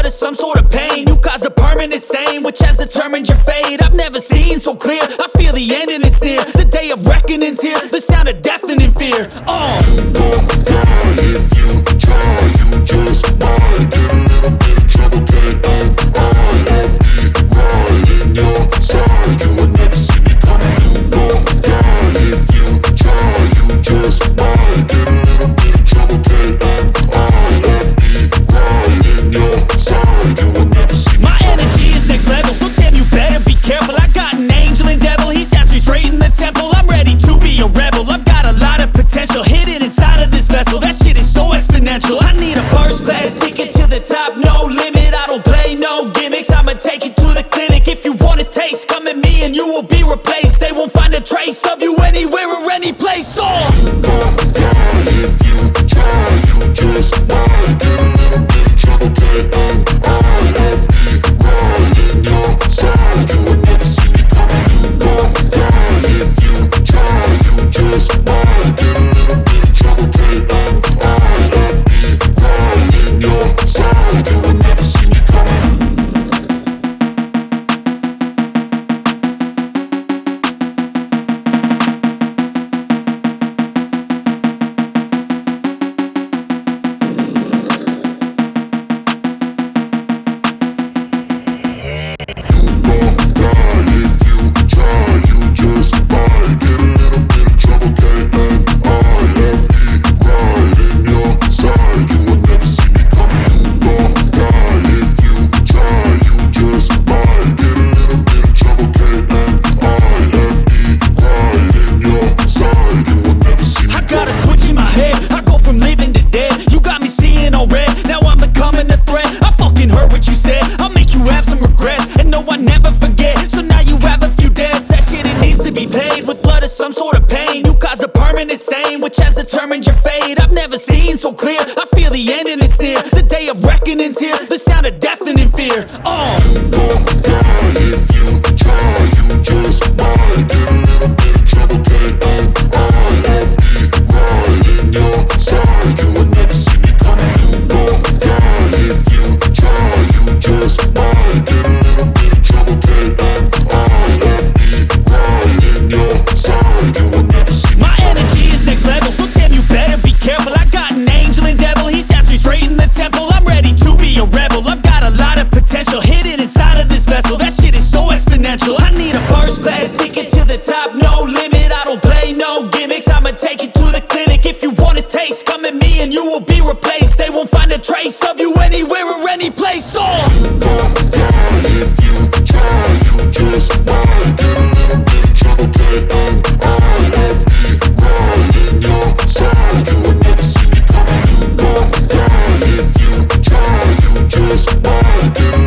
blood is some sort of pain. You caused a permanent stain, which has determined your fate. I've never seen so clear, I feel the end and it's near. The day of reckoning's here, the sound of deafening fear. You gon' die if you try, you just might get a little bit of trouble, K-N-I-F-E, right in your side, you would never see me coming. You gon' die if you try, you just might get a little bit of trouble, K-N-I-F-E, right in your side, you would never see me My coming. energy is next level, so damn you better be careful. I got an angel and devil, he stabs me straight in the temple. I'm ready to be a rebel, I've got a lot of potential hidden inside of this vessel. That shit is so exponential. I need a first class ticket to the top, no limit. I don't play no gimmicks, I'ma take you to the clinic. If you want a taste, come at me and you will be replaced. They won't find a trace of you anywhere or any place. You gon' die if you try, you just might get a little bit of trouble, K-N-I-F-E, right in your side, you would never see me coming. You gon' die if you try, you just might get a little bit of trouble, K-N-I-F-E, right in your side, you would never see me coming. Some sort of pain, you caused a permanent stain, which has determined your fate. I've never seen so clear, I feel the end and it's near. The day of reckoning's here, the sound of deafening fear. You gon' die if you try, you just might get a little bit of trouble, K-N-I-F-E, right in your side, you would never see me coming. You gon' die if you try, you just might get a little bit of trouble, K-N-I-F-E, right in your side, you would never see me My coming. energy is next level, so damn you better be careful. I got an angel and devil, he stabs me straight in the temple. I'm ready to be a rebel, I've got a lot of potential hidden inside of this vessel. That shit is so exponential. I need a first class ticket to the top, no limit. I don't play no gimmicks, I'ma take you to the clinic. If you want a taste, come at me and you will be replaced. They won't find a trace of you anywhere or any place. You gon' die if you try, you just might get a little bit of trouble, K-N-I-F-E, right in your side, you would never see me coming. You gon' die if you try, you just might get a